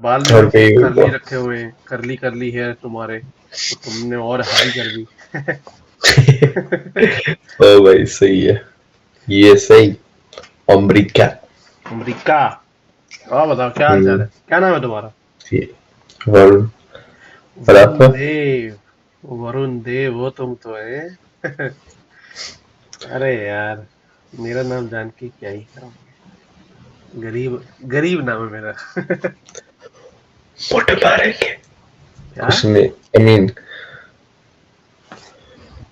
बाल भी और वैसे कहीं करली रखे हुए हैं, करली करली हेयर तुम्हारे, तो तुमने और हद ही कर दी। ओ भाई सही है, ये सही। अमेरिका। अमरीका। और बताओ क्या हाल चाल है, क्या नाम है तुम्हारा? ये वरुण। और वरुण आपका? देव। वरुण देव वो तुम तो है। अरे यार, मेरा नाम जान के क्या ही करोगे। गरीब, गरीब नाम है मेरा। मोटे मारेंगे क्या? कुछ नहीं, आई मीन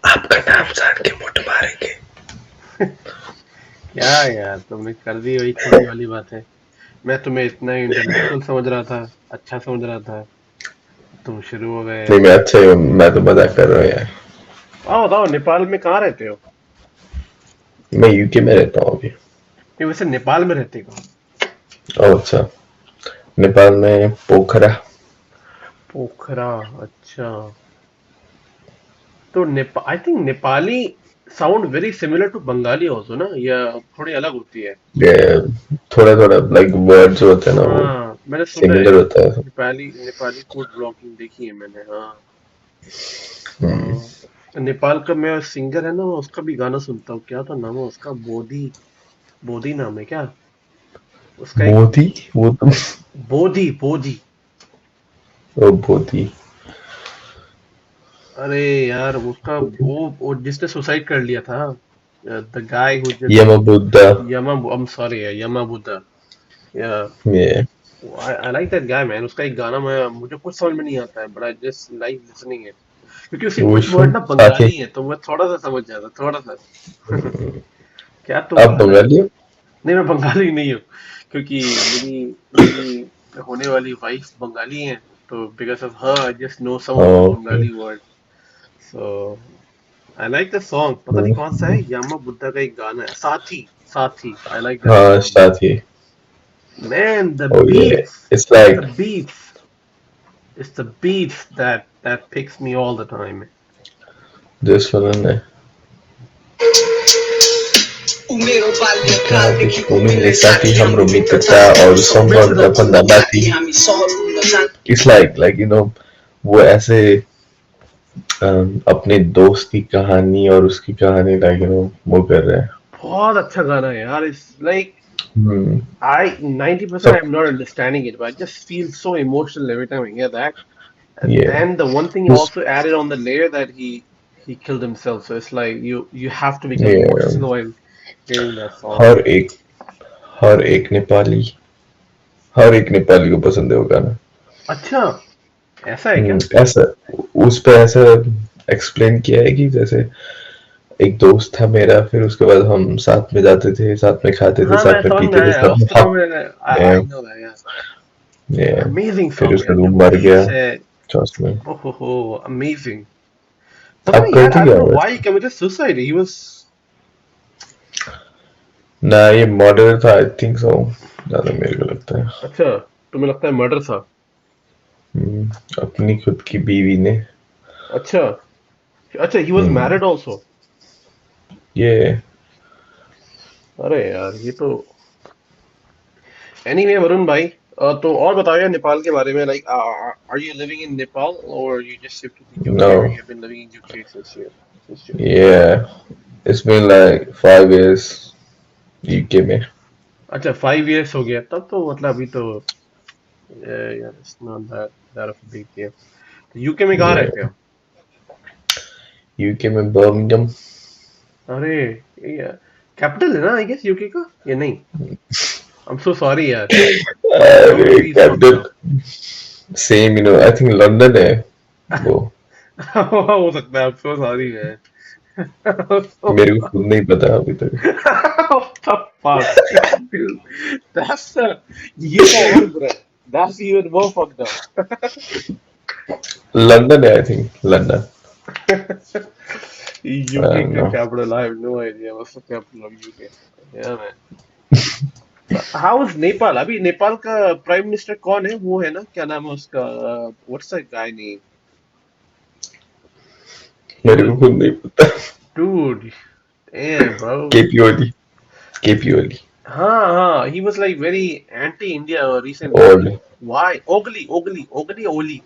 आपका नाम जान के मोटे मारेंगे। क्या यार, तुमने कर दी वही छोटी वाली बात है। मैं तुम्हें इतना इंटेलेक्चुअल समझ रहा था, अच्छा समझ रहा था, तुम शुरू हो गए नहीं मैं ऐसे। अच्छा ही हूँ, मैं तो मजाक कर रहा हूँ यार। आओ बताओ, नेपाल में कहाँ रहते हो? मैं यूके में रहता हूँ अभी। ये वैसे नेपाल में रहते कहाँ? ओह अच्छा, नेपाल में पोखरा। पोखरा। अच्छा। तो I think Nepali sound very similar to Bengali also ना, या थोड़ी अलग होती है? ये थोड़ा थोड़ा लाइक वर्ड जो होते हैं ना वो हाँ मैंने सुना है। सिमिलर होता है। नेपाली नेपाली फूड ब्लॉगिंग देखी है मैंने, हाँ। हम्म, हाँ। नेपाल का मैं सिंगर है ना, मैं उसका भी गाना सुनता हूँ, क्या तो नाम है उसका, बोधी। बोधी नाम है क्या उसका एक? मोदी, वो तो बोधी बोधी। ओ मोदी। अरे यार उसका वो जिसने सुसाइड कर लिया था, द गाय हु जस्ट, यमबुद्धा। यमा, आई एम सॉरी, यमा बुद्धा। या ये I like that guy man. उसका एक गाना, मैं मुझे कुछ समझ में नहीं आता है, but I just like listening it, क्योंकि उसके कुछ उफ, वर्ड ना साथी। बंगाली हैं, तो मैं थोड़ा सा समझ जाता, थोड़ा सा। क्या आप तुम अलग? बंगाली हो? नहीं मैं बंगाली नहीं हूँ, क्योंकि मेरी मेरी होने वाली वाइफ बंगाली है, तो because of her I just know some of the okay. Bengali word. So I like the song, पता नहीं कौन सा है, यामा बुद्धा का एक गाना है, साथी। साथी, आई लाइक दैट हाँ सॉन्ग। साथी। Man, the ओ ये beats, it's it's the like beats, it's the beats that picks me all the time. This one है। देखो मिलने साथी हमरो मित्रता और संबंध फंदाबाती। इट्स लाइक यू नो वो ऐसे अपने दोस्त की कहानी और उसकी कहानी लाइक यू नो वो कर रहे हैं। बहुत अच्छा गाना है यार, it's like हम्म, I 90% सब I'm not understanding it, but I just feel so emotional every time I hear that. And ये then the one thing he also added on the layer that he killed himself. So it's like you have to become ये emotional while hearing that song. हर एक हर एक नेपाली हर एक नेपाली को पसंद है वो गाना। अच्छा, ऐसा है क्या? ऐसा उस पे ऐसा एक्सप्लेन किया है कि जैसे एक दोस्त था मेरा, फिर उसके बाद हम साथ में जाते थे, साथ में खाते थे, हाँ मैं साथ में समझ में पीते थे, आया, साथ में उसका तो हक। मैंने ये, I know that, yeah. ये, अमेजिंग फिर सॉन्ग उसके यार, बाद वो जो मर गया बीट्स है। चौथ में। ओहो, अमेजिंग। पता आप नहीं यार, करते आई क्या डोंट नो हो व्हाई वैसे? ही कमिटेड सुसाइड, ही वाज। ना ये मर्डर था आई थिंक सो, ज्यादा मेरे को लगता है। अच्छा, तुम्हें लगता है मर्डर था? अपनी खुद की बीवी ने। अच्छा। अच्छा, he was hmm, married also? ये अरे यार ये तो, एनीवे वरुण भाई, तो और बताओ यार नेपाल के बारे में, like are you living in Nepal और you just shift to the no UK, और you have been living in UK since your yeah it's been like 5 years UK में। अच्छा 5 इयर्स हो गया, तब तो मतलब अभी तो यार it's not that that of a big deal. तो यूके में कहाँ ये रहते हो? यूके में बर्मिंघम। अरे ये कैपिटल है ना आई गेस यूके का, ये नहीं? आई एम सो सॉरी यार, माय अरे geography is fucked capital up. Same you know I think London है वो। हो सकता है, आई एम सो सॉरी मैन। मेरे को खुद नहीं पता अभी तक। What the fuck? Dude, that's ये तो और बुरा है। That's even more fucked up. London है आई थिंक लंदन। UK का no capital, I have no idea what's the capital of UK. Yeah man. How is Nepal? अभी नेपाल का prime minister कौन है? वो है ना, क्या नाम है उसका? What's that guy name? He मेरे was, को खुद नहीं पता। dude. Damn, bro. KP Oli, KP Oli. He was like very anti-India recently. Old. Why? Yeah, Oli,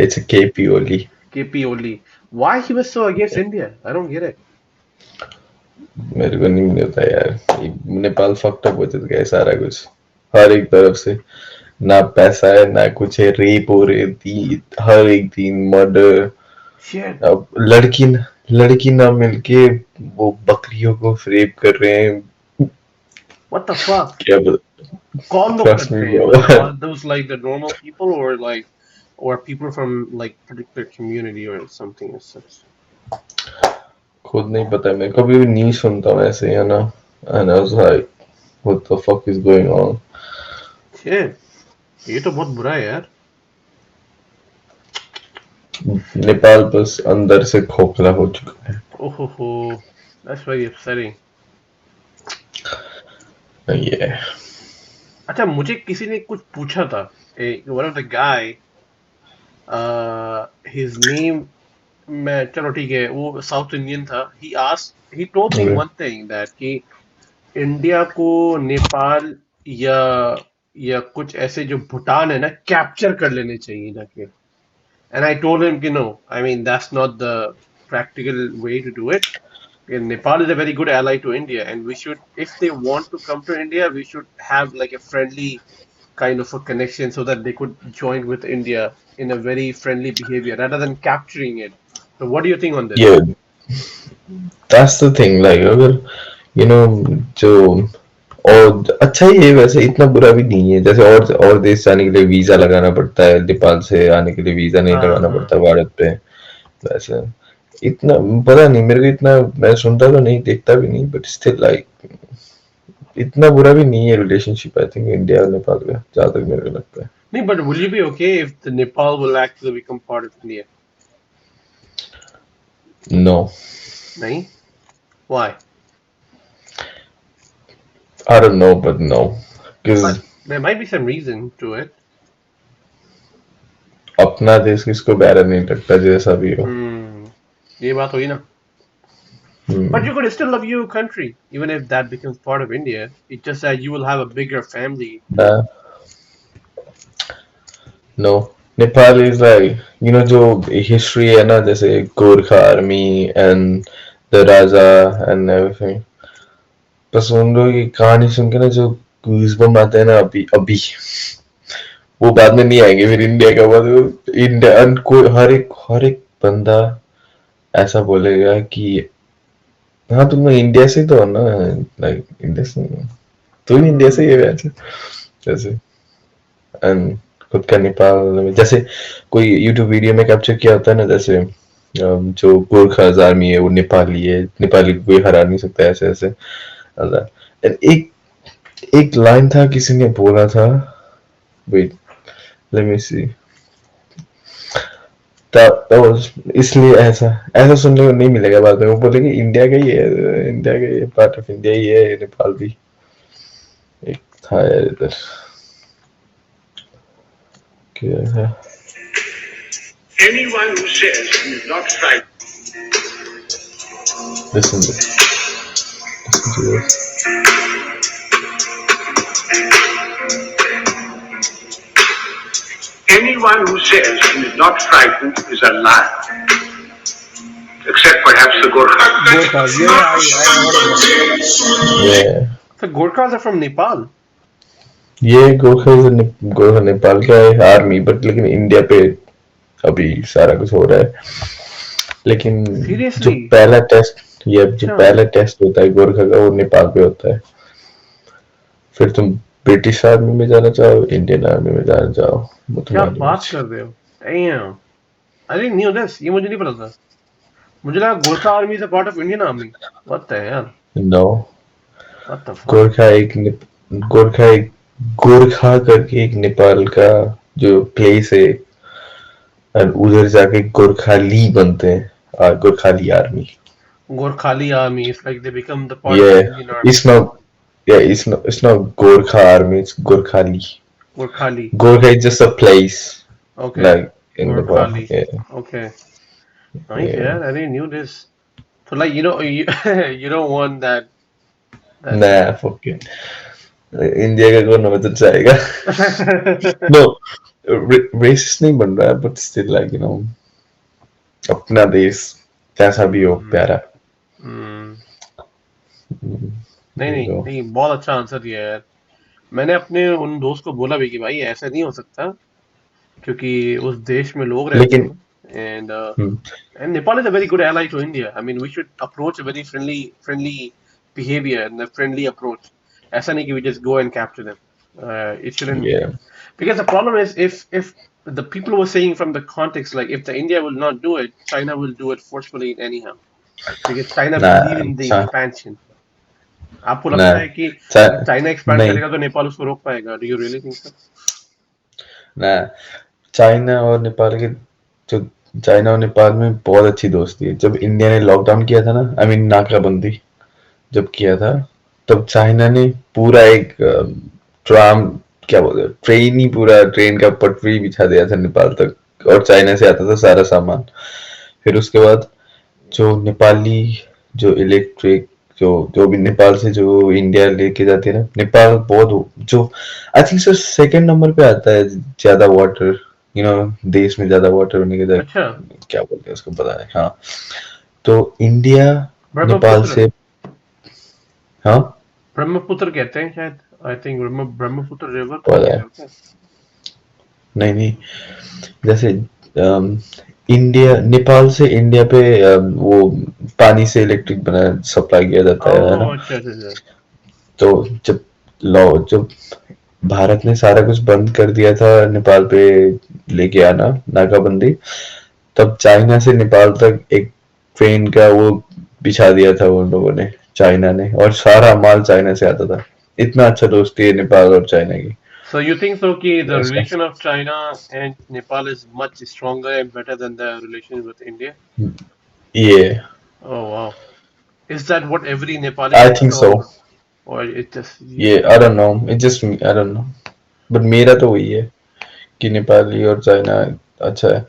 it's a KP only. KP Oli. Why he was so against India? I don't get it. मेरे को नहीं मिलता यार. Nepal fucked up हो चुका है सारा कुछ हर एक तरफ से. ना पैसा है ना कुछ है. रेप हो रहे थी हर एक दिन. मर्डर. Shit. अब लड़की ना मिलके वो बकरियों को रेप कर रहे हैं. What the fuck? क्या कौन लोग ट्रस्ट करते मी हैं? ब्रो. मतलब are those like the normal people or people from like particular community or something as such? खुद नहीं पता. मैं कभी भी नहीं सुनता हूँ ऐसे है ना. And I was like, what the fuck is going on? Shit. ये तो बहुत बुरा है यार. नेपाल बस अंदर से खोखला हो चुका है. Oh, that's very upsetting. Yeah. अच्छा मुझे किसी ने कुछ पूछा था. One of the guy, his name मैं चलो ठीक है वो साउथ इंडियन था. He told me Okay. one thing that कि इंडिया को नेपाल या कुछ ऐसे जो भूटान है ना कैप्चर कर लेने चाहिए जाके. And I told him, no, I mean, that's not the practical way to do it. And Nepal is a very good ally to India, and we should, if they want to come to India, we should have like a friendly kind of a connection so that they could join with India in a very friendly behavior rather than capturing it. So, what do you think on this? Yeah, that's the thing. Like अगर you know जो और अच्छा ही है वैसे. इतना बुरा भी नहीं है. जैसे और देश जाने के लिए वीजा लगाना पड़ता है. नेपाल से आने के लिए वीजा नहीं हाँ लगाना हाँ. पड़ता भारत पे. वैसे इतना पता नहीं मेरे को. इतना मैं सुनता तो नहीं देखता भी नहीं. बट स्टिल लाइक इतना बुरा भी नहीं है रिलेशनशिप. आई थिंक इंडिया और नेपाल का जहाँ तक मेरे को लगता है. No, but will you be okay if the Nepal will actually become part of India? No, No? Why? I don't know, but no. But Because there might be some reason to it. अपना देश किसको प्यारा नहीं लगता जैसा भी हो. ये बात हुई ना. But you could still love your country, even if that becomes part of India. It's just that you will have a bigger family. No. Nepal is like जो history है ना जैसे Gorkha army and the Raja and everything. बस उन लोगों की कहानी सुन के ना जो गूज़बम्प आते हैं ना अभी वो बाद में नहीं आएंगे. फिर इंडिया का बाद इंडिया कोई हर एक बंदा ऐसा बोलेगा कि हाँ तुम इंडिया से तो हो ना. लाइक इंडिया से तुम इंडिया से ही है वैसे जैसे. एंड खुद का नेपाल में जैसे कोई यूट्यूब वीडियो में कैप्चर किया होता है ना. जैसे जो गोरखाज आर्मी है वो नेपाली है. नेपाली को कोई हरा नहीं सकता. ऐसे ऐसे. एंड एक लाइन था किसी ने बोला था. वेट लेट मी सी. इसलिए ऐसा सुनने को नहीं मिलेगा बाद में. वो बोलेंगे इंडिया का ही है. इंडिया का ही पार्ट ऑफ इंडिया ही है नेपाल भी. एक था यार इधर क्या है. Anyone who says he is not frightened. Listen to this. Anyone who says he is not frightened is a liar. Except perhaps the Gorkhas. Gorkhas, yeah, I heard about it. Yeah. So Gorkhas are from Nepal. ये गोरखा नेपाल का है army. But लेकिन India पे अभी सारा कुछ हो रहा है. लेकिन जो Seriously? पहला टेस्ट अच्छा. पहला टेस्ट होता है गोरखा का वो नेपाल पे होता है. फिर तुम ब्रिटिश आर्मी में जाना चाहो इंडियन आर्मी में जाना चाहो वो क्या तुम्हारी बात मर्जी. कर रहे हो? Damn. I didn't know this. ये मुझे नहीं पता था. मुझे लगा Gorkha army is a part of Indian army. What the hell? No. What the fuck? Gorkha करके एक नेपाल का जो प्लेस है. और उधर जाके गोरखाली बनते हैं. Gorkhali army. Gorkhali army. It's like they become the part of Yeah, Indian army. it's not Gorkha army, it's Gorkhali. Gorkhali. Gorkha is just a place, Okay. like in Nepal. Gorkhali. Yeah, Okay. Nice, yeah. yeah. I didn't knew this. So like you know you you don't want that Nah, fuck it. India का कौन हमें तो चाहेगा? No, racist नहीं बन रहा है, but still like you know, अपना देश कैसा भी हो प्यारा. हम्म, नहीं There you नहीं go. नहीं, बहुत अच्छा आंसर दिया यार। मैंने अपने उन दोस्त को बोला भी कि भाई ऐसा नहीं हो सकता, क्योंकि उस देश में लोग रहते लेकिन हैं, and hmm, and Nepal is a very good ally to India. I mean, we should approach a very friendly behavior and a friendly approach. ऐसा नहीं कि we just go and capture them. It shouldn't, yeah, because the problem is if the people were saying from the context, like if the India will not do it, China will do it forcefully anyhow, because China believe nah, in the expansion. आपको लगता nah, है कि चा- China expand नहीं, करेगा तो नेपाल उसको रोक पाएगा? Do you really think so? nah, China और नेपाल के जो चाइना और नेपाल में बहुत अच्छी दोस्ती है. जब इंडिया ने लॉकडाउन किया था ना, आई मीन नाकाबंदी जब किया था, तब चाइना ने पूरा एक ट्राम, क्या बोलते हैं, ट्रेन ही, पूरा ट्रेन का पटरी बिछा दिया था नेपाल तक, और चाइना से आता था सारा सामान. फिर उसके बाद जो नेपाली, जो इलेक्ट्रिक, जो जो भी नेपाल से जो इंडिया लेके जाते हैं ना, नेपाल बहुत, जो I think sir second number पे आता है ज्यादा वाटर, यू नो, देश में ज्यादा वाटर होने के, अच्छा, क्या बोलते हैं उसको पता नहीं. हाँ, तो इंडिया नेपाल ब्रह्मपुत्र, से, हाँ, ब्रह्मपुत्र कहते हैं शायद, आई थिंक ब्रह्मपुत्र रिवर को पता कह है, रहे हो क्या? नहीं नहीं, जैसे इंडिया, नेपाल से इंडिया पे वो पानी से इलेक्ट्रिक बना सप्लाई किया जाता है ना. ओह, अच्छा अच्छा अच्छा। तो जब जब भारत ने सारा कुछ बंद कर दिया था नेपाल पे लेके आना, नाकाबंदी, तब चाइना से नेपाल तक एक ट्रेन का वो बिछा दिया था उन लोगों ने, चाइना ने, और सारा माल चाइना से आता था. इतना अच्छा दोस्ती है नेपाल और चाइना की. So you think so कि the ऐसा, relation of China and Nepal is much stronger and better than the relation with India? ये, Oh wow. Is that what every Nepali I thinks, think so, or it just ये, I don't know, it just me, I don't know, but मेरा तो वही है कि नेपाली और China अच्छा है.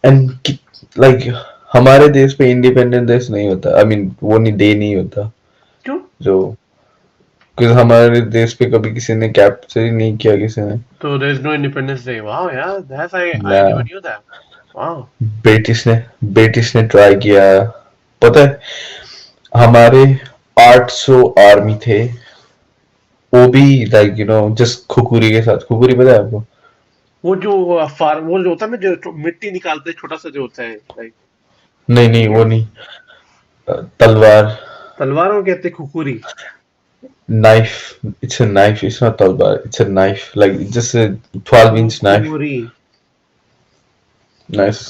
एंड लाइक हमारे देश पे इंडिपेंडेंट देश नहीं होता, आई मीन वो नहीं, डे नहीं होता क्यों? जो, क्योंकि हमारे देश पे कभी किसी ने कैप्चर ही नहीं किया किसी ने. So there is no Independence Day. Wow, yeah, that's I ना, never knew that. Wow. British ने ट्राई किया, पता है, हमारे 800 आर्मी थे, वो भी लाइक यू नो जस्ट खुकुरी के साथ. खुकुरी पता है आपको? वो जो वो जो होता है ना, जो मिट्टी निकालते हैं, छोटा सा जो होता है, like नहीं नहीं, वो नहीं, तलवार, तलवारों कहते हैं खुकुरी. knife, it's a knife, it's not talbar, it's a knife, like just a 12-inch knife. Khukuri. Nice.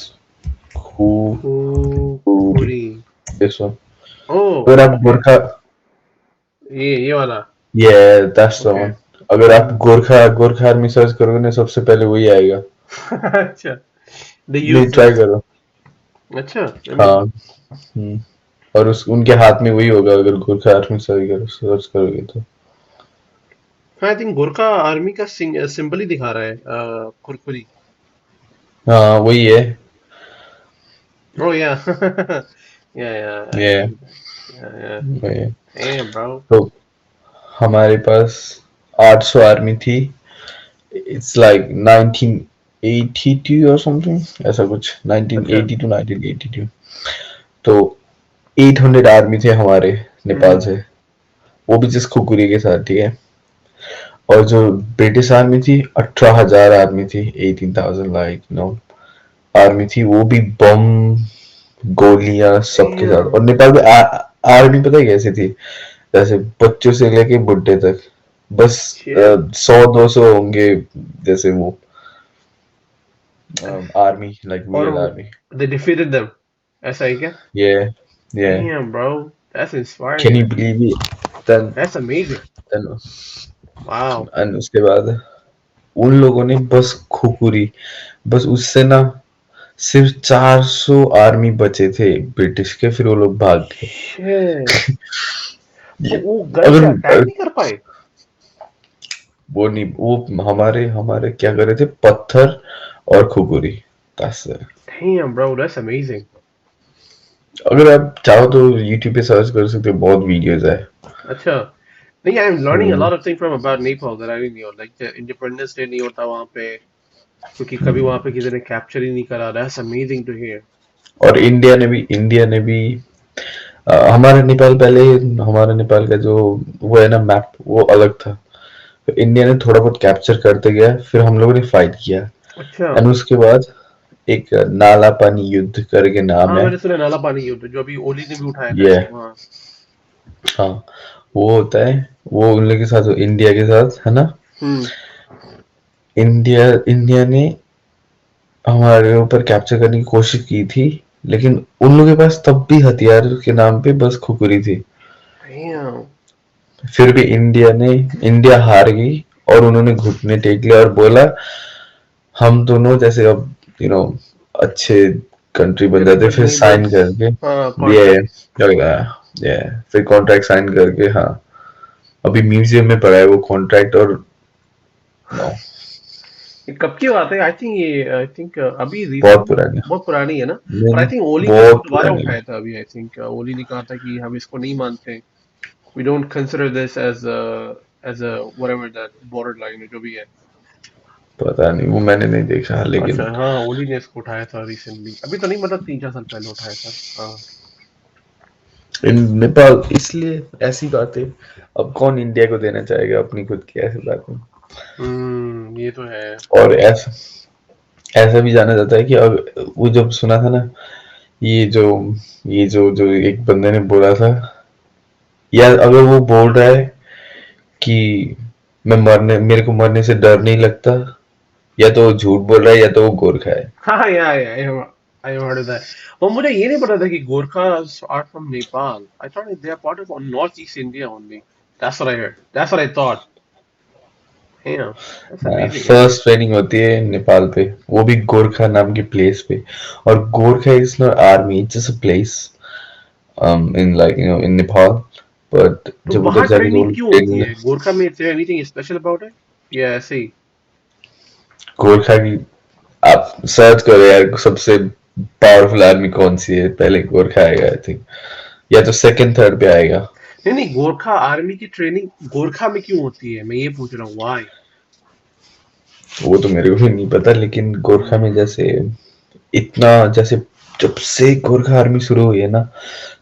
Cool. Khukuri. This one. Oh, अगर आप okay. गोरखा, ये वाला. yeah, that's the Okay. one. अगर आप गोरखा आर्मी सर्च करोगे ना, सबसे पहले वही आएगा. अच्छा. They नहीं, use ट्राई this. करो. अच्छा. हाँ. हम्म. और उनके हाथ में वही होगा अगर गोरखा आर्मी सर्च करोगे तो. आई थिंक गोरखा आर्मी का सिंबल ही दिखा रहा है, खुरखुरी. हाँ, वही है. Oh yeah. Yeah, I Yeah, see that. Yeah. वही है. Damn, bro. तो हमारे पास 800 आर्मी थी. इट्स लाइक 1982 और समथिंग, ऐसा कुछ, अच्छा. 1980 to 1982. तो 800 आर्मी थे हमारे नेपाल से, वो भी जिस खुकुरी के साथ, ठीक है. और जो ब्रिटिश आर्मी थी, 18,000 आर्मी थी, 18,000 लाइक नो आर्मी थी, वो भी बम, गोलियां सबके साथ. और Damn. नेपाल में आर्मी पता है कैसी थी, जैसे बच्चों से लेके बुढ़े तक, बस Shit. 100-200 होंगे, जैसे वो आर्मी, लाइक और real army. they defeated them. ऐसा ही क्या? Yeah, yeah. Damn, bro. That's Can inspiring, you man. believe it? Then, That's amazing. then, Wow. and उसके बाद उन लोगों ने बस खुकुरी, बस उससे ना सिर्फ 400 आर्मी बचे थे ब्रिटिश के, फिर वो लोग भाग गए. Shit. वो गए अगर थे, अटैक नहीं कर पाए? वो नहीं, वो हमारे क्या कर रहे थे, पत्थर और खुकुरी. That's it. Damn, bro. That's amazing. अगर आप चाहो तो YouTube पे सर्च कर सकते हो, बहुत वीडियोस है. अच्छा. नहीं, I am learning a hmm, lot of thing from about Nepal that I didn't know, like independence day नहीं होता वहां पे क्योंकि कभी वहां पे किसी ने कैप्चर ही नहीं करा। That's amazing to hear. और इंडिया ने भी हमारा नेपाल पहले, हमारा नेपाल का जो वो है ना मैप, वो अलग था। तो इंडिया ने थोड़ा बहुत कैप्चर करते गया, फिर हम लोगों ने फाइट किया, अच्छा। एंड उसके बाद एक नाला पानी युद्ध करके नाम हाँ है। मैंने सुना नाला पानी युद्ध, जो अभी ओली ने भी उठाया था ये, इसको। हाँ। हाँ, वो होता है, वो उन लोग के साथ, इंडिया के साथ है ना। हम्म। इंडिया इंडिया ने हमारे ऊपर कैप्चर करने की कोशिश की थी, लेकिन उन लोगों के पास तब भी हथियार के नाम पे बस खुकुरी थी। Damn. फिर भी इंडिया हार गई, और उन्होंने घुटने टेक लिया और बोला हम दोनों जैसे अब अच्छे कंट्री बन Very जाते, good फिर साइन neighbors. करके हाँ ये कॉन्ट्रैक्ट। क्या लगा, ये फिर कॉन्ट्रैक्ट साइन करके, हाँ, अभी म्यूजियम में पड़ा है वो कॉन्ट्रैक्ट। और नो, ये कब की बात है? आई थिंक अभी बहुत रिसेंट पुरानी, बहुत पुरानी है ना। नहीं और आई नहीं, थिंक ओली ने इसको बहुत दोबारा पुरानी है। उठाया था अभी। आई थिंक ओली ने कहा था कि हम इसको नहीं मानते, we don't consider this as a whatever that border line जो भी है। पता नहीं, वो मैंने नहीं देखा, अच्छा लेकिन हाँ, ओली ने इसको उठाया था रिसेंटली, अभी तो नहीं, मतलब 3-4 साल पहले उठाया था। हाँ। इन नेपाल इसलिए ऐसी बातें, अब कौन इंडिया को देना चाहेगा अपनी खुद की ऐसी बातें। ये तो है। और ऐसा ऐसा भी जाना जाता है कि अब वो जब सुना था ना, ये जो ये जो एक बंदे ने बोला था, या अगर वो बोल रहा है कि मेरे को मरने से डर नहीं लगता, या तो वो झूठ बोल रहा है, या तो वो गोरखा है। हाँ या आई हर्ड दैट। और मुझे ये नहीं पता था कि Gorkha are from Nepal. I thought they are part of north east India only. That's what I heard, that's what I thought. Damn, that's amazing, यार। फर्स्ट ट्रेनिंग होती है नेपाल पे, वो भी गोरखा नाम की प्लेस पे। और Gorkha is not army, it's just a place in in Nepal. But तो जब उधर वहां जाके ट्रेनिंग वो क्यों होती ट्रेनिंग, है गोरखा में? Is anything special about it या ऐसे ही? गोरखा की, आप सर्च करो यार, सबसे पावरफुल आर्मी कौन सी है, पहले गोरखा आएगा आई थिंक, या तो सेकंड थर्ड पे आएगा। नहीं नहीं, गोरखा आर्मी की ट्रेनिंग गोरखा में क्यों होती है, मैं ये पूछ रहा हूँ, व्हाई? वो तो मेरे को भी नहीं पता, लेकिन गोरखा में जैसे इतना, जैसे जब से गोरखा आर्मी शुरू हुई है ना,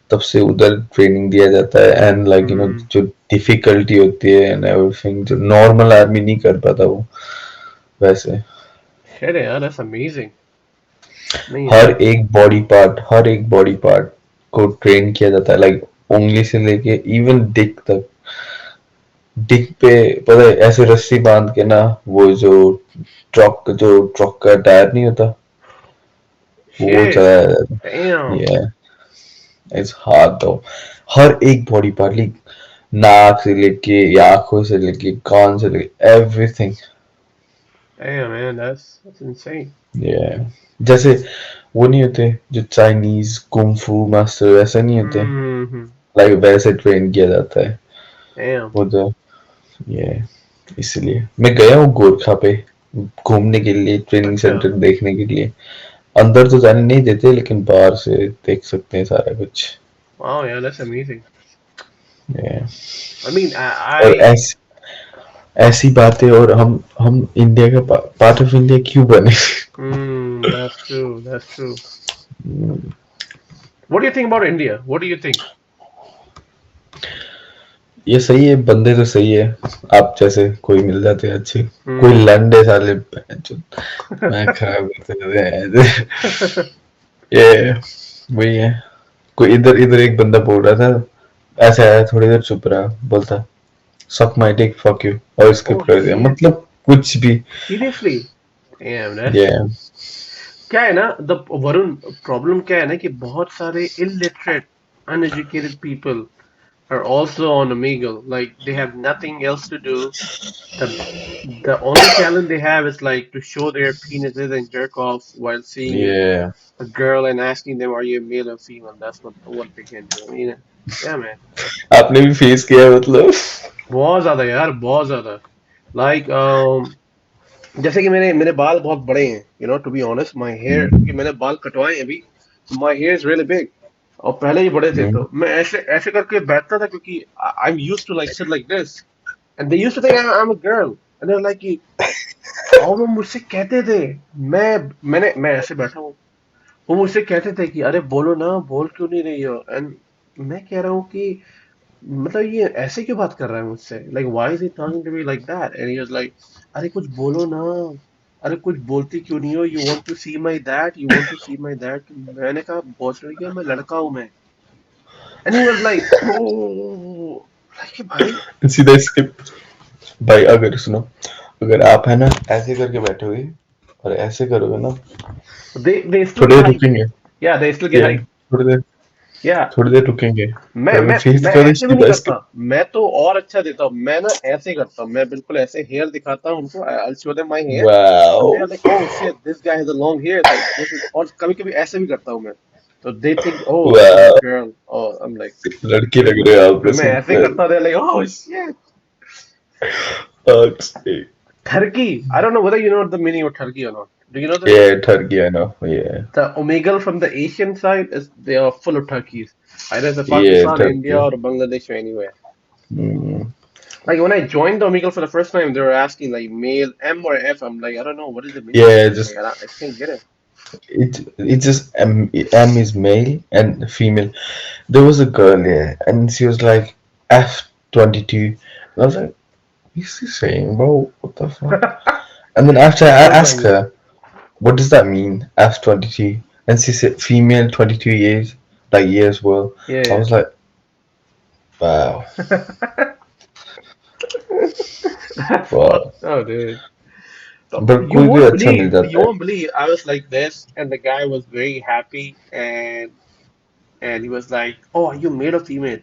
तब से उधर ट्रेनिंग दिया जाता है, एंड हम्म। जो डिफिकल्टी होती है एंड एवरीथिंग, जो नॉर्मल आर्मी नहीं कर पाता वो, वैसे शेट यार, दैट्स अमेजिंग। नहीं यार। हर एक बॉडी पार्ट को ट्रेन किया जाता है, लाइक उंगली से लेके इवन डिक तक। डिक पे पता है, ऐसे रस्सी बांध के ना, वो जो ट्रक का टायर नहीं होता, वो शेट। चलाया जाता है। डैम। ये इट्स हार्ड दो, हर एक बॉडी पार्ट, लाइक नाक से लेके, या आंखों से लेके, कान से लेके, everything. Dam man, that's insane. ये जैसे वो नहीं होते जो चाइनीज कुंफू मास्टर, वैसे नहीं होते, हम्म। लाइक वैसे ट्रेन किया जाता है डैम। उधर। ये इसलिए मैं गया हूँ गोरखा पे घूमने के लिए, ट्रेनिंग अच्छा। सेंटर देखने के लिए। अंदर तो जाने नहीं देते, लेकिन बाहर से देख सकते हैं सारा कुछ। वाओ यार, दैट्स अमेजिंग। ये आई मीन और आई ऐसी बातें, और हम इंडिया का पार्ट ऑफ इंडिया क्यों बने। That's true, that's true. What do you think about India? What do you think? ये सही है, बंदे तो सही है, आप जैसे कोई मिल जाते हैं अच्छे। कोई हम्म। लंडे साले जो मैं खराब करते रहते हैं। ये वही है। कोई इधर इधर एक बंदा बोल रहा था, ऐसे आया, थोड़ी देर चुप रहा, बोलता सक माई टेक फक यू, और ओह स्किप कर दिया, शिट, मतलब कुछ भी। सीरियसली? Dam, that's. ये क्या है ना, द वरुण, प्रॉब्लम क्या है ना कि बहुत सारे illiterate uneducated people are also on Omegle. Like they have nothing else to do. The the only talent they have is like to show their penises and jerk off while seeing ये a girl and asking them, "Are you a male or female?" That's what they can do. I mean, yeah, man. आपने भी face किया है, मतलब। बहुत ज्यादा यार, बहुत ज्यादा। लाइक जैसे कि मेरे मेरे बाल बहुत बड़े हैं, to be honest, my hair, क्योंकि मैंने बाल कटवाए हैं अभी, my hair is really big. और पहले ही बड़े थे हम्म, तो मैं ऐसे ऐसे करके बैठता था क्योंकि I am used to like sit like this and they used to think I am a girl and they were like कि और वो मुझसे कहते थे मैं ऐसे बैठा हूँ वो मुझसे कहते थे कि अरे बोलो ना बोल क्यों नहीं रही हो एंड मैं कह रहा हूँ कि मतलब ये ऐसे क्यों बात कर रहा है मुझसे like why is he talking to me like that and he was like अरे कुछ बोलो ना अरे कुछ बोलती क्यों नहीं हो you want to see my that you want to see my that मैंने कहा बहुत रही है मैं लड़का हूं मैं and he was like oh like भाई सीधा स्किप। भाई अगर सुनो, अगर आप है ना ऐसे करके बैठोगे और ऐसे करोगे ना, they still थोड़ी get देर hype रुकेंगे। yeah they still get ये hype थोड़ी देर, yeah थोड़ी देर रुकेंगे, मैं फिर अगर मैं फेस मैं दिखा दो ऐसे भी नहीं सीधा करता स्किप। मैं तो और अच्छा देता हूँ मैं ना ऐसे करता हूँ मैं बिल्कुल ऐसे हेयर दिखाता हूँ उनको I'll show them my hair and they wow are like oh shit this guy has a long hair like this is और कभी कभी ऐसे भी करता हूँ मैं तो they think oh this is a wow, girl oh I'm like लड़की लग रहे हो आप फिर मैं कसम ऐसे पर। करता हूँ they're like oh shit Okay. Turkey I don't know whether you know the meaning of Turkey or not do you know this Yeah, Turkey, I know. Yeah, the Omegle from the Asian side is they are full of turkeys either it's yeah, Pakistan India Turkey. or Bangladesh or anywhere. Mm. Like when I joined the Omegle for the first time, they were asking like male M or F. I'm like, I don't know what is the meaning of Yeah, this. Like just I can't get it. it just M is male and female. There was a girl, yeah, and she was like F22. And I was like, what's he saying, bro? What the fuck? And then after I What does that asked mean? her, what does that mean, F22? And she said female 22 years, like years well. I Yeah. was like, wow, That's wow. fucked up, dude. So But कोई भी अच्छा मिल you जाता है. won't believe. I was like this, and the guy was very happy, and he was like, "Oh, are you male or female?"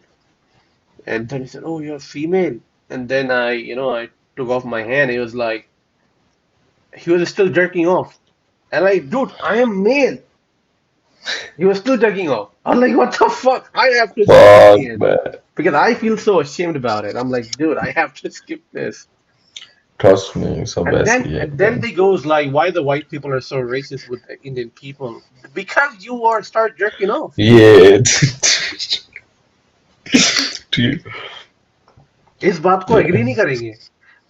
And then he said, "Oh, you're female." And then I took off my hand. He was like, he was still jerking off, and like, dude, I am male. He was still jerking off. I'm like, what the fuck? I have to skip Fuck, the end man. because I feel so ashamed about it. I'm like, dude, I have to skip this. Trust me, सब And ऐसे then ही है and then एकदम. they goes like, why the white people are so racist with the Indian people? Because you are start jerking off. Yeah. Dude. इस बात को agree Yeah. नहीं करेंगे.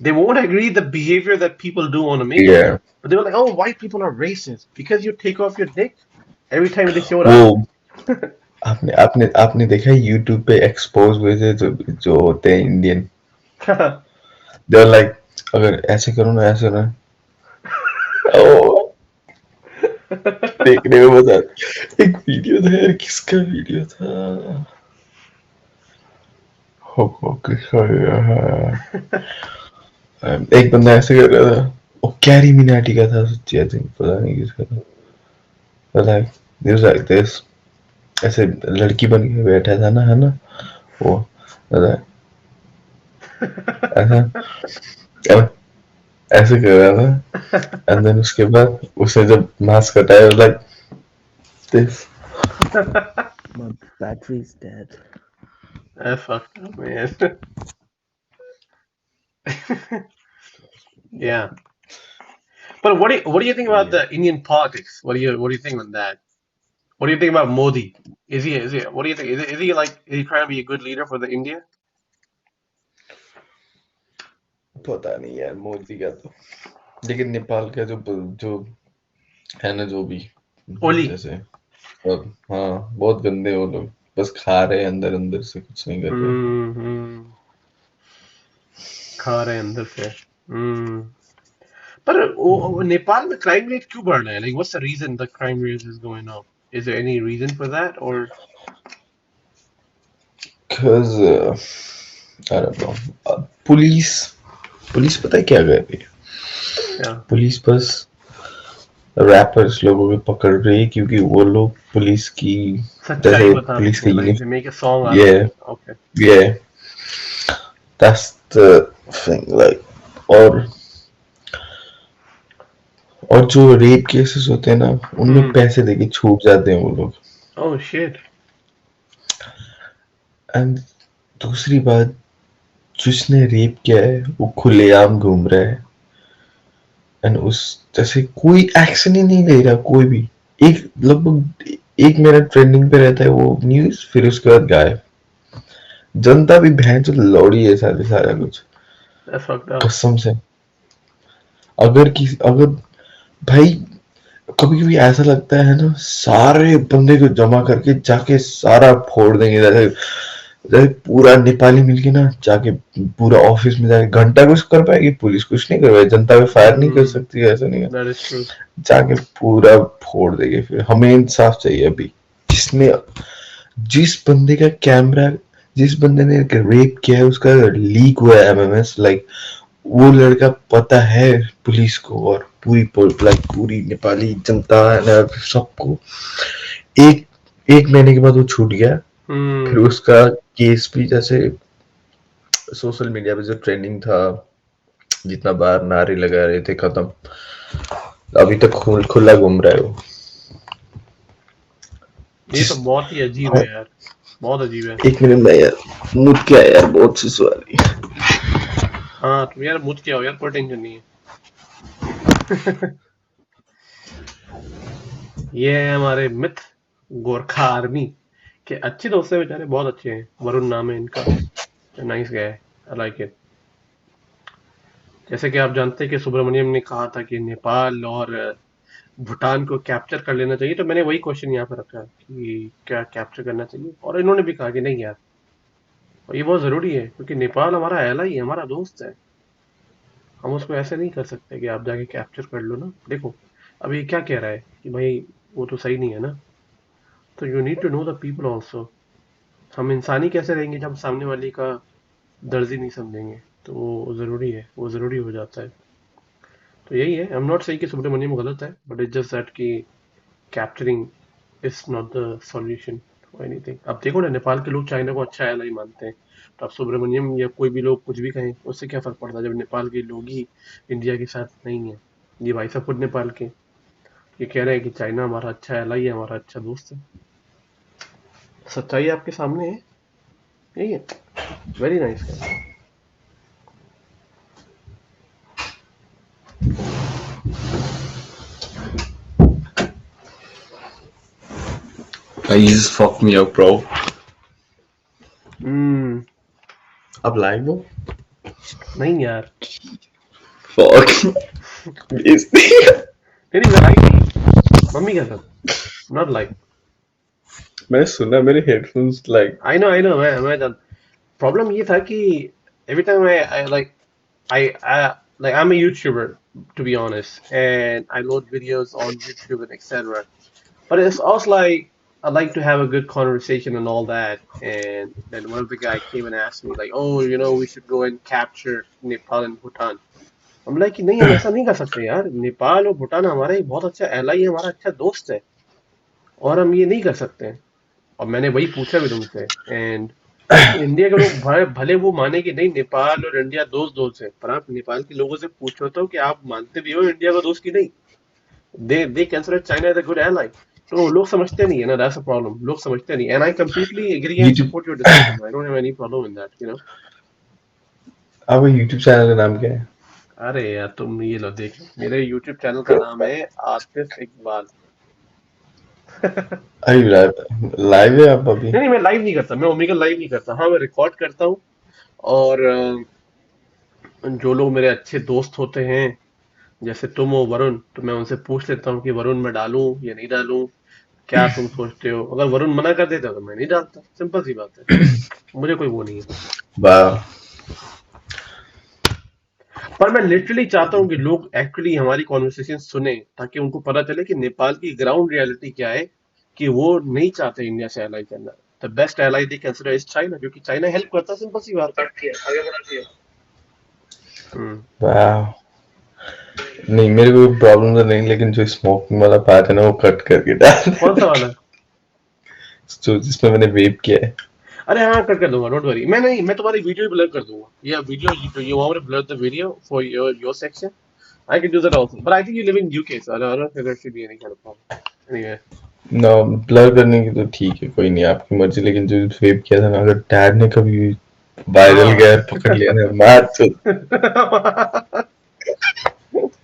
They won't agree the behavior that people do on Omegle. Yeah. But they were like, oh, white people are racist because you take off your dick every time they showed वो up. आपने आपने आपने देखा है YouTube पे expose हुए थे जो होते हैं इंडियन. दे आर लाइक, अगर ऐसे करो ना ऐसे ना, ओ देखने में मजा आता. एक वीडियो था यार, किसका वीडियो था, हो किसका यार. एक बंदा ऐसे कर रहा था, वो कैरी मिनाटी का था सच्ची, आई थिंक, पता नहीं किसका था. लाइक दिस लाइक दिस, ऐसे लड़की बन के बैठा था ना, है ना वो, like, ऐसा ऐ- ऐसे कर रहा था. एंड देन उसके बाद उसने जब मास्क हटाया, like this. My battery's dead. That's fucked up, man. Yeah. But what do you think about the Indian politics? What do you think on that? What do you think about Modi? Is he what do you think? Is he trying to be a good leader for the India? पता नहीं यार मोदी का तो, लेकिन नेपाल का जो जो है ना, जो भी Oli. जैसे, और हाँ बहुत गंदे वो लोग, बस खा रहे हैं अंदर अंदर से, कुछ नहीं कर रहे. हम्म खा रहे हैं अंदर से. हम्म पर नेपाल में क्राइम रेट क्यों बढ़ रहा है? Like what's the reason the crime rate is going up? Is there any reason for that or Because I don't know. Police पता है क्या कर रही है? yeah? पुलिस बस रैपर्स लोगों को पकड़ रही है, क्योंकि वो लोग पुलिस की, सच्चाई जैसे बता पुलिस सके. का Like they make a song out of yeah, it. Okay. yeah, that's the thing. Like, और जो रेप केसेस होते हैं ना, उनमें पैसे देके छूट जाते हैं वो लोग. Oh shit. एंड दूसरी बात, जिसने रेप किया है वो खुलेआम घूम रहा है, एंड उस जैसे कोई एक्शन ही नहीं ले रहा कोई भी. एक लगभग 1 मिनट ट्रेंडिंग पे रहता है वो न्यूज, फिर उसके बाद गायब। जनता भी बहन जो लौड़ी है सारे सारा कुछ, That's fucked up. कसम से। अगर भाई कभी कभी ऐसा लगता है ना, सारे बंदे को जमा करके जाके सारा फोड़ देंगे, जैसे जैसे पूरा नेपाली मिलके ना जाके पूरा ऑफिस में जाके घंटा कुछ कर पाएगी, पुलिस कुछ नहीं कर पाएगी, जनता पे फायर नहीं कर Hmm, सकती है, ऐसा नहीं है। that is true. जाके पूरा फोड़ देंगे। फिर हमें इंसाफ चाहिए अभी। जिसने जिस बंदे का कैमरा, जिस बंदे ने रेप किया है उसका लीक हुआ है एमएमएस, लाइक वो लड़का पता है पुलिस को और पूरी नेपाली जनता सबको। एक एक महीने के बाद वो छूट गया। फिर Hmm. उसका केस भी जैसे सोशल मीडिया पे जो ट्रेंडिंग था, जितना बार नारे लगा रहे थे खत्म, अभी तक खुला घूम रहा है वो। ये तो बहुत ही अजीब है यार, बहुत अजीब है। एक मिनट में यार, मुझ क्या है यार, बहुत सी सवारी। हाँ तुम यार मुझ क्या हो यार, कोई टेंशन नहीं है। ये है हमारे मिथ गोरखा आर्मी के अच्छे दोस्त हैं बेचारे, बहुत अच्छे हैं। वरुण नाम है इनका, nice guy, I like it. जैसे कि आप जानते हैं कि सुब्रमण्यम ने कहा था कि नेपाल और भूटान को कैप्चर कर लेना चाहिए, तो मैंने वही क्वेश्चन यहाँ पर रखा कि क्या कैप्चर करना चाहिए, और इन्होंने भी कहा कि नहीं यार, और ये बहुत जरूरी है क्योंकि नेपाल हमारा एलाई है, हमारा दोस्त है। हम उसको ऐसे नहीं कर सकते कि आप जाके कैप्चर कर लो ना। देखो अब ये क्या कह रहा है कि भाई वो तो सही नहीं है ना, तो you need to know the people also. हम इंसानी कैसे रहेंगे जब हम सामने वाले का दर्द ही नहीं समझेंगे, तो वो जरूरी है, वो जरूरी हो जाता है। तो यही है, आई एम नॉट सेइंग कि सुब्रमण्यम गलत है, बट इट्स जस्ट दैट कि capturing is not the solution for anything. अब देखो ना, नेपाल के लोग चाइना को अच्छा एलाई मानते हैं, तो अब सुब्रमण्यम या कोई भी लोग कुछ भी कहें उससे क्या फर्क पड़ता है जब नेपाल के लोग ही इंडिया के साथ नहीं है। ये भाई साहब खुद नेपाल के, ये कह रहे हैं कि चाइना हमारा अच्छा एलाई है, हमारा अच्छा दोस्त है। सच्चाई आपके सामने है, यही है। Very nice. You just fucked me up, bro. हम्म, अब लाइव हो? नहीं यार, Fuck. बेइज्जती। नहीं मैं लाइव नहीं, मम्मी के साथ, नॉट लाइव। मैंने सुना मेरे हेडफोन्स लाइक आई नो मैं जान। प्रॉब्लम ये था कि every time I like I like I'm a YouTuber, to be honest, and I load videos on YouTube and etc. But it's also like I like to have a good conversation and all that. And then one of the guy came and asked me like, "Oh, you know, we should go and capture Nepal and Bhutan." I'm like, नहीं हम ऐसा नहीं कर सकते यार, नेपाल और भूटान हमारा एक बहुत अच्छा एलाई है, हमारा अच्छा दोस्त है, और हम ये नहीं कर सकते हैं। और मैंने वही पूछा भी तुमसे, एंड इंडिया के लोग भले वो माने कि नहीं नेपाल और इंडिया दोस्त दोस्त है, पर आप नेपाल के लोगों से पूछो तो कि आप मानते भी हो इंडिया का दोस्त की नहीं। They consider China as a good ally. तो लोग समझते नहीं है ना, दैट्स अ प्रॉब्लम, लोग समझते नहीं, and I completely agree and YouTube. Support your decision, I don't have any problem in that, you know. आपका यूट्यूब चैनल का नाम क्या है? अरे यार तुम ये लो देख लो, मेरे यूट्यूब चैनल का नाम है आतिफ इकबाल। अरे लाइव है आप अभी? नहीं मैं लाइव नहीं करता, मैं ओमेगा लाइव नहीं करता। हाँ मैं रिकॉर्ड करता हूँ, और जो लोग मेरे अच्छे दोस्त होते हैं जैसे तुम हो वरुण, तो मैं उनसे पूछ लेता हूँ कि वरुण मैं डालूं या नहीं डालूं, क्या तुम सोचते हो। अगर वरुण मना कर देता तो मैं नहीं डालता, सिंपल सी बात है, मुझे कोई वो नहीं है। वाह। पर मैं लिटरली चाहता हूँ कि लोग एक्चुअली हमारी कॉन्वर्सेशन सुने, ताकि उनको पता चले कि नेपाल की ग्राउंड रियलिटी क्या है, कि वो नहीं चाहते इंडिया से एलाई करना। The best ally they consider is China, क्योंकि चाइना हेल्प करता है, सिंपल सी बात है। वाह। नहीं मेरे को प्रॉब्लम तो नहीं, लेकिन जो स्मोकिंग वाला पार्ट है ना वो कट करके डाल। कौन सा वाला? जो जिसमें मैंने वेप किया है। अरे हाँ कट कर दूंगा, डोंट वरी। मैं नहीं, मैं तुम्हारी वीडियो ब्लर कर दूंगा, या video you want to blur the video for your section, I can do that also. But I think you live in UK, so I don't think there should be any kind of problem. Anyway. ना blur करने की तो ठीक है, कोई नहीं आपकी मर्जी, लेकिन जो वेप किया था ना, अगर डैड ने कभी वायरल हाँ। गया पकड़ लिया ना, मार तो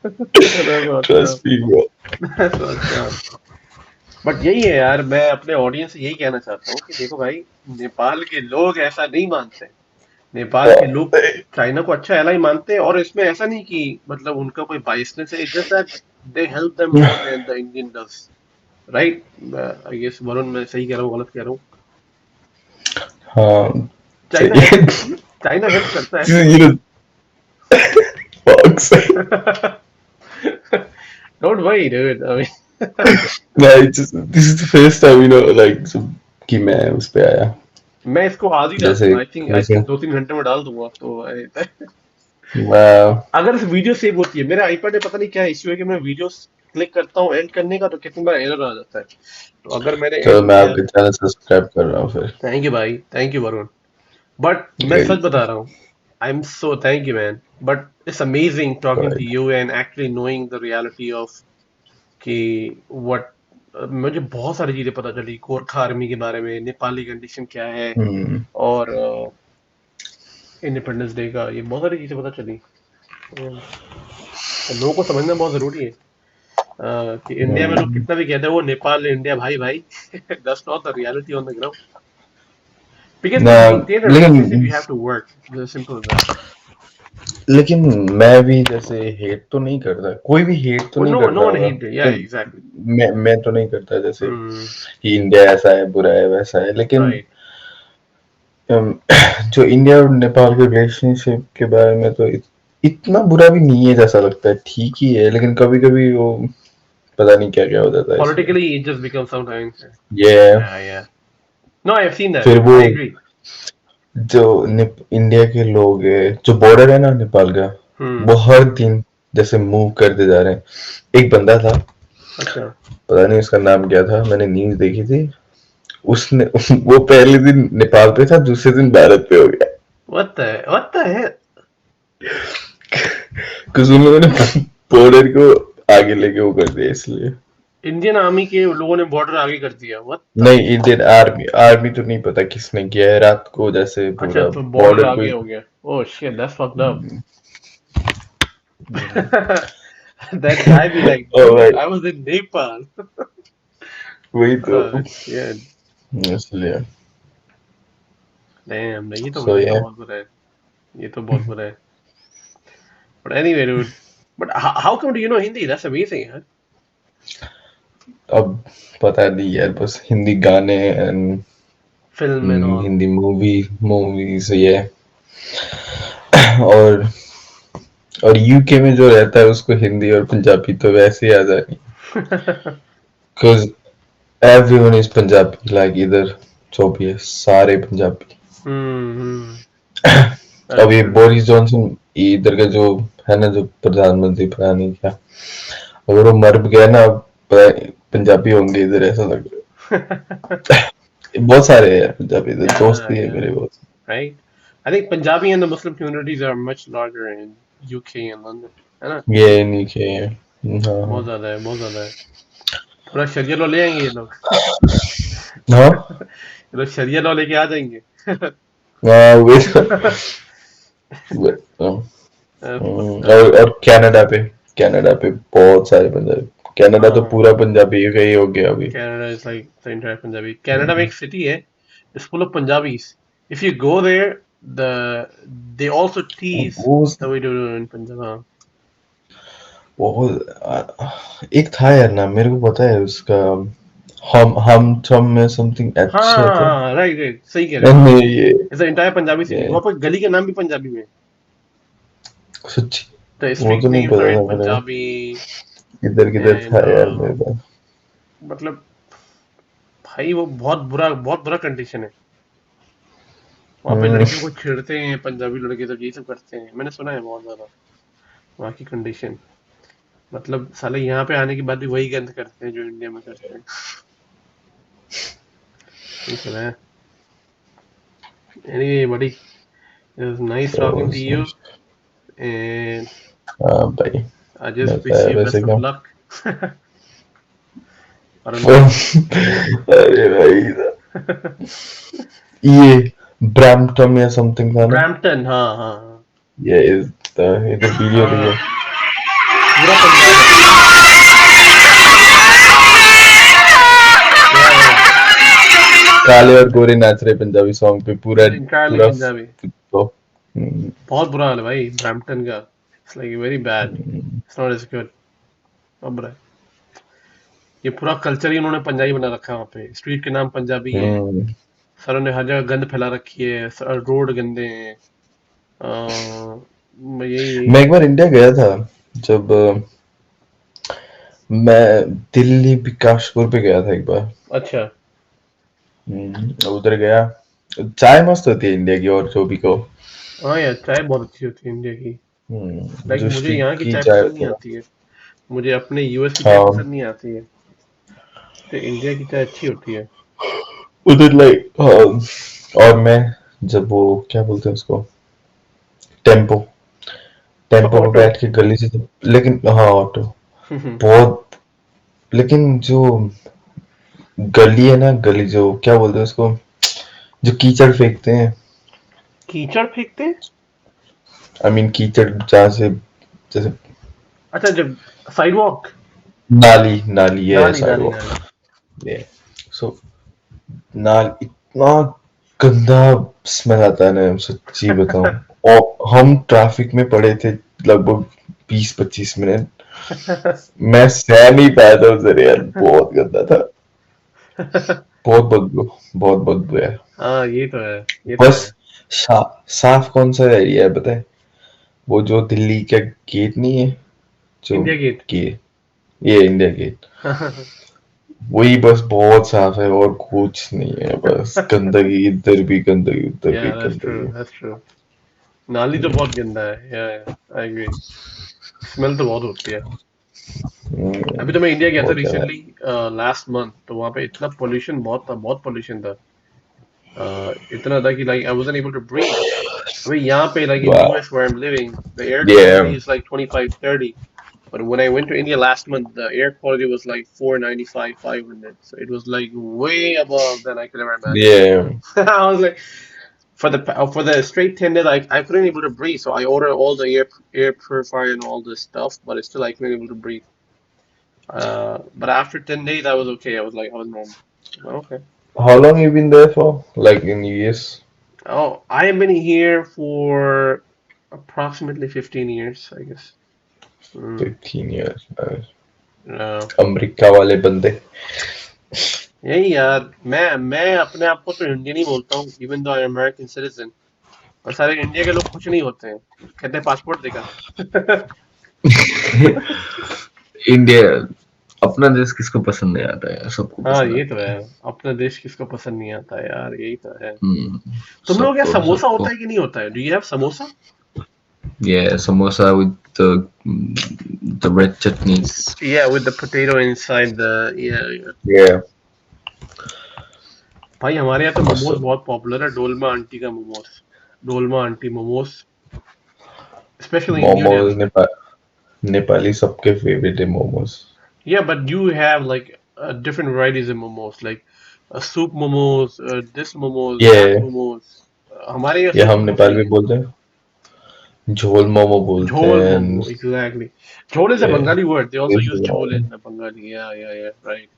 That's trust me bro. what's up. But यही है यार, मैं अपने ऑडियंस से यही कहना चाहता हूँ कि देखो भाई, नेपाल के लोग ऐसा नहीं मानते। नेपाल के लोग चाइना को अच्छा एलाई मानते हैं, और इसमें ऐसा नहीं कि मतलब उनका कोई बाइसनेस है, it's just that they help them more than the Indian does, right? I guess Varun, मैं सही कह रहा हूँ, गलत कह रहा हूँ? हाँ चाइना सही हेल्प, है। चाइना हेल्प करता You know, fuck's sake. है। Don't worry dude, I mean. Yeah, this is the first time, like, कि मैं उस पे आया। मैं इसको आज ही डाल जैसे दूंगा, आई थिंक वैसे 2-3 घंटे में डाल दूंगा तो वाह। अगर वीडियो सेव होती है मेरे आईपैड में, पता नहीं क्या इश्यू है कि मैं वीडियो क्लिक करता हूँ एंड करने का तो कितनी बार एरर आ जाता है। तो अगर मैंने चलो एंड मैं किया, आपके चैनल सब्सक्राइब कर रहा हूँ फिर। थैंक यू भाई, थैंक यू वरुण। बट मैं सच Great. बता रहा हूँ, I am so thank you man. But it's amazing talking to Right. You and actually knowing the reality of कि व्हाट, मुझे बहुत सारी चीजें पता चली गोरखा आर्मी के बारे में, नेपाली कंडीशन क्या है, Hmm. और इंडिपेंडेंस डे का, ये बहुत सारी चीजें पता चली। तो लोगों को समझना बहुत जरूरी है कि इंडिया में लोग Hmm. कितना भी कहते हैं वो नेपाल इंडिया भाई भाई, that's not the reality on the ground, because ना टू मेंटेन अ रिलेशनशिप लेकिन you have to work, simple as that. लेकिन मैं भी जैसे हेट तो नहीं करता, कोई भी हेट तो नहीं नो नो करता वन होगा। हेट, या तो एग्जैक्टली। मैं तो नहीं करता जैसे हम्म, कि इंडिया ऐसा है, बुरा है, वैसा है, लेकिन राइट। अम, जो इंडिया और नेपाल के रिलेशनशिप के बारे में तो इतना बुरा भी नहीं है जैसा लगता है, ठीक ही है, लेकिन कभी कभी वो पता नहीं क्या क्या हो जाता है इसलिए। Politically it just becomes sometimes, ये yeah. No, I've seen that, फिर वो I agree. जो इंडिया के लोग है, जो बॉर्डर है ना नेपाल का, हम्म, वो हर दिन जैसे मूव करते जा रहे हैं। एक बंदा था, अच्छा। पता नहीं उसका नाम क्या था, मैंने न्यूज देखी थी। उसने वो पहले दिन नेपाल पे था, दूसरे दिन भारत पे हो गया। What the hell? कुछ उन लोगों ने बॉर्डर को आगे लेके वो कर दिया इसलिए। इंडियन आर्मी के लोगों ने बॉर्डर आगे कर दिया, what the? नहीं, इंडियन आर्मी आर्मी तो नहीं पता किसने किया है, रात को जैसे अच्छा, पूरा तो बॉर्डर बॉर्डर को आगे ही। हो गया। Oh shit, that's fucked up. That guy be like, O dude, भाई, I was in Nepal. वही तो Shit. इसलिए। Damn, सो ये तो ये बहुत बुरा है, ये तो बहुत बुरा है। But anyway, dude. But how come do you know Hindi? That's amazing, huh? अब पता नहीं यार, बस हिंदी गाने and Film and all. Hindi movies ये। और यूके में जो रहता है उसको हिंदी और पंजाबी तो वैसे ही आ जानी, because everyone is Punjabi, like इधर जो भी है सारे पंजाबी। Hmm. अब That's ये true. बोरिस जॉनसन इधर का जो है ना, जो प्रधानमंत्री, पता नहीं क्या, अगर वो मर भी गया ना, अब पंजाबी होंगे इधर, ऐसा लग रहा है। बहुत सारे हैं पंजाबी इधर, दोस्त Yeah, ही है yeah. मेरे बहुत। Right? I think Punjabi and the Muslim communities are much larger in UK and London. है ना? ये नहीं के हाँ बहुत हाँ ज्यादा है, बहुत ज्यादा है। पूरा शरिया लॉ ले आएंगे ये लोग। हाँ ये लोग शरिया लॉ लेके आ जाएंगे। हाँ, वही तो। Fucked up. और कनाडा पे बहुत सारे पंजाबी। कनाडा तो हाँ, पूरा पंजाबी का ही हो गया अभी। Canada is like the entire Punjabi. Canada में एक city है, it's full of Punjabis. If you go there, they also tease वो the way they do in Punjab. हाँ, एक था यार ना, मेरे को पता है उसका, हम में समथिंग अच्छा था। हाँ, राइट राइट, सही कह रहे हो। नहीं It's the entire Punjabi city. ये वहाँ पर गली का नाम भी पंजाबी में है। सच्ची The वो street तो नहीं names are पता in था मेरे को। Punjabi किधर and था यार मेरे पास। मतलब भाई वो बहुत बुरा कंडीशन है। वहाँ पे हम्म, लड़कियों को छेड़ते हैं पंजाबी लड़के, तो यही सब करते हैं, मैंने सुना है बहुत ज्यादा वहाँ की कंडीशन। मतलब साले यहाँ पे आने के बाद भी वही गंद करते हैं जो इंडिया में करते हैं। यही सब है। Anyway, buddy, it was nice talking to you, and हाँ भाई, I just मजा wish है you वैसे best of क्या। luck. I don't know. अरे भाई, ये ब्रैम्पटन या समथिंग था ना, Brampton, हाँ हाँ हाँ, ये ये तो वीडियो हाँ, देखो। पूरा पंजाब है। काले और गोरे नाच रहे पंजाबी सॉन्ग पे पूरा entirely पूरा Punjabi. तो हम्म, बहुत बुरा हाल है भाई ब्रैम्पटन का. It's like very bad. It's not as good. बहुत बुरा है. ये पूरा कल्चर ही उन्होंने पंजाबी बना रखा है वहाँ पे. स्ट्रीट के नाम पंजाबी है. हम्म, सर ने हर जगह गंद फैला रखी है. रोड गंदे हैं. यही यही. मैं एक बार इंडिया गया था जब मैं दिल्ली विकासपुर पे गया था एक बार। अच्छा. उधर गया। चाय मस्त होती है इंडिया की और जो भी कहो। हाँ यार चाय बहुत अच्छी होती है इंडिया की. लाइक जो मुझे स्ट्रीट यहाँ की की चाय चाय पसंद होती नहीं है। आती है. मुझे अपने यूएस की चाय हाँ पसंद नहीं आती है. तो इंडिया की चाय अच्छी होती है. उधर लाइक और मैं जब वो क्या बोलते हैं उसको टेम्पो टेम्पो पे ऑटो. बैठ के गली से लेकिन हाँ ऑटो बहुत लेकिन जो गली है ना गली जो क्या बोलते हैं उसको जो कीचड़ फेंकते हैं कीचड़ फेंकते हैं. आई मीन कीचड़ जहाँ से जैसे अच्छा जब साइडवॉक. नाली नाली है नाली नाली साइडवॉक नाली. ये सो नाल इतना गंदा स्मेल आता है ना सच्ची बताऊं और हम ट्रैफिक में पड़े थे लगभग 20-25 मिनट मैं सह नहीं पाया था उधर यार बहुत गंदा था बहुत बदबू है हाँ ये तो है. ये तो बस है. साफ कौन सा एरिया है पता है वो जो दिल्ली का गेट नहीं है जो इंडिया गेट. गे ये इंडिया गेट वही बस बहुत साफ है और कुछ नहीं है बस गंदगी इधर भी गंदगी उधर भी Yeah, that's true. गंदगी That's true. नाली तो बहुत गंदा है. Yeah, I agree. स्मेल तो बहुत होती है. अभी तो मैं इंडिया गया था बहुत है रिसेंटली लास्ट मंथ. तो वहाँ पे इतना पोल्यूशन बहुत था. बहुत पोल्यूशन था. इतना था कि like I wasn't able to breathe. अभी यहाँ पे like in वाह US where I'm living, the air ये quality is like 25, 30. But when I went to India last month, the air quality was like 495, 500. So it was like way above than I could ever imagine. ये I was like, for the straight 10 days, I couldn't able to breathe. So I ordered all the air purifier and all this stuff, but still I couldn't able to breathe. But after 10 days, I was okay. I was normal. Okay. how long you been there for like in US Oh, I have been here for approximately 15 years, I guess. 15 years Uh, America वाले बंदे यही यार मैं अपने आप को तो Indian ही बोलता हूँ even though I am American citizen. और सारे इंडिया के लोग खुश नहीं होते हैं. कहते हैं पासपोर्ट दिखा. इंडिया अपना देश किसको पसंद नहीं आता है सबको हाँ पसंद ये तो आता है. अपना देश किसको पसंद नहीं आता यार. यही तो है. है तुम लोग क्या सबको समोसा सबको होता है कि नहीं होता है. Do you have samosa. yeah samosa with the red chutneys Yeah, with the potato inside the yeah. yeah भाई हमारे यहाँ तो मस्त मोमोज बहुत पॉपुलर है. डोलमा आंटी का momos. Dolma aunty momos specially in new momos Delhi. Nepali सबके फेवरेट है momos Yeah, but you have like different varieties of momos, like soup momos, this momos, that ये momos. हमारे यहाँ ये soup हम momos नेपाल नहीं में है. बोलते हैं झोल मोमो बोलते Jhol हैं momo, exactly. Jhol is a yeah, Bengali word. They also this use is jhol in the Bengali. Yeah, right.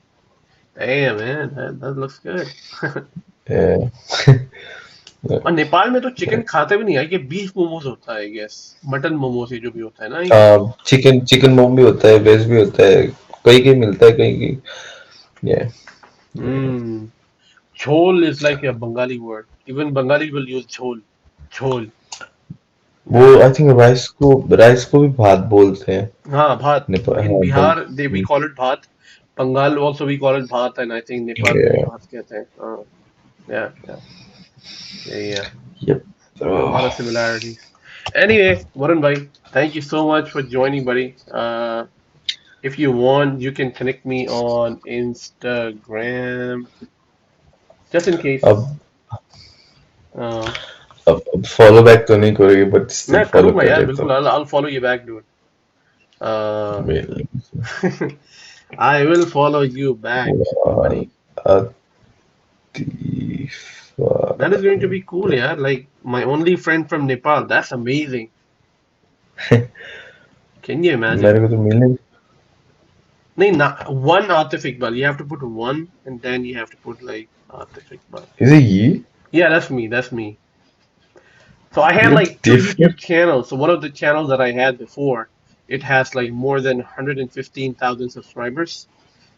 Damn, man, that looks good. yeah. और नेपाल में तो चिकन खाते भी नहीं है. ये बीफ मोमोज होता है, आई गेस. मटन मोमोज ये जो भी होता है ना ये. चिकन मोम भी होता है वेज भी होता है कहीं मिलता है कहीं yeah. Hmm. Jhol is like a Bengali word. Even Bengali will use jhol. Jhol. वो आई थिंक राइस को भी भात बोलते हैं हाँ, भात. नेपाल In हाँ Bihar, we call it bhat. Bengal also we call it bhat, and I think Nepal में भी yeah. भात कहते हैं. Yeah. Yep. A lot of similarities. Anyway, Varun bhai, thank you so much for joining, buddy. If you want, you can connect me on Instagram, just in case. अब Uh, अब follow back तो नहीं करोगे but still मैं follow करूँगा कर यार, लेता बिल्कुल. I'll follow you back, dude. Uh, हूँ I will follow you back, buddy. That is going to be cool, yeah. Like my only friend from Nepal. That's amazing. Can you imagine? मेरे को तो मिले नहीं ना, one Atif Iqbal. You have to put one, and then you have to put like Atif Iqbal. Is it you? Yeah, that's me. That's me. So I had You're like two YouTube different. channels. So one of the channels that I had before, it has like more than 115,000 subscribers.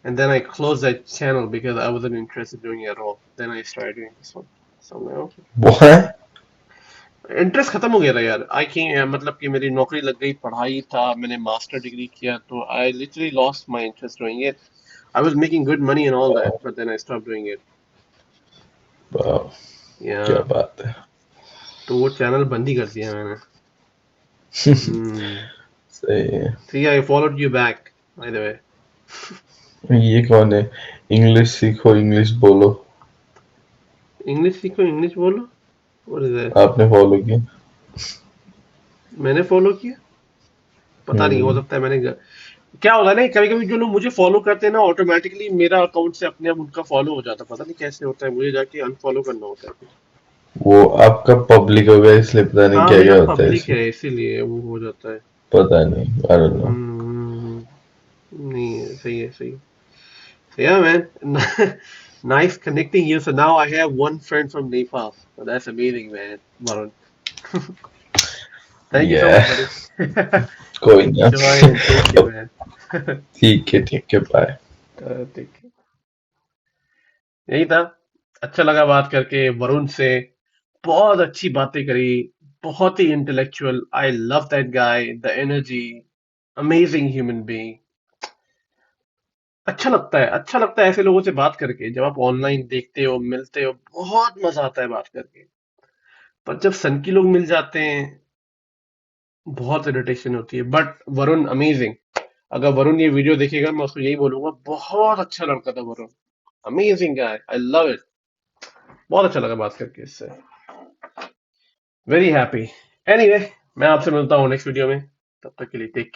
And then I closed that channel because I wasn't interested in doing it at all. Then I started doing this one. So I'm like, okay. What? Interest खत्म हो गया था यार। आई के मतलब कि मेरी नौकरी लग गई, पढ़ाई था, मैंने मास्टर डिग्री किया, तो I literally lost my interest doing it. I was making good money and all that, Wow. But then I stop doing it. Wow. या क्या बात है। तो वो चैनल बंद ही कर दिया मैंने। सही है। See I followed you back by the way. ये कौन है? इंग्लिश सीखो, इंग्लिश बोलो। इंग्लिश सीखो, इंग्लिश बोलो। What is that? आपने फॉलो किया? मैंने फॉलो किया? पता नहीं, हो सकता है मैंने क्या होगा ना, कभी कभी जो लोग मुझे फॉलो करते हैं ना, ऑटोमेटिकली मेरा अकाउंट से अपने आप उनका फॉलो हो जाता है। पता नहीं कैसे होता है, मुझे जाके अनफॉलो करना होता है फिर। वो आपका पब्लिक हो गया इसलिए पता नहीं हाँ, क्या मेरा क्या होता है पब्लिक इसमें। है इसीलिए वो हो जाता है। पता नहीं, आई डोंट नो। नहीं, सही है, सही है। So yeah, man. Nice connecting you. So now I have one friend from Nepal. So that's amazing, man. Varun. Thank you so much, Yeah. buddy. कोई ना। Enjoy and take care, man. ठीक है, bye. Take care. यही था। अच्छा लगा बात करके वरुण से। बहुत अच्छी बातें करी। बहुत ही intellectual. I love that guy, the energy. Amazing human being. अच्छा लगता है ऐसे लोगों से बात करके। जब आप ऑनलाइन देखते हो, मिलते हो, बहुत मजा आता है बात करके। पर जब सन की लोग मिल जाते हैं, बहुत इरिटेशन होती है। But Varun amazing. अगर वरुण ये वीडियो देखेगा, मैं उसको यही बोलूंगा, बहुत अच्छा लड़का था Varun. Amazing guy, I love it. बहुत अच्छा लगा बात करके इससे। Very happy. एनीवे, मैं आपसे मिलता हूँ नेक्स्ट वीडियो में। तब तक के लिए टेक केयर।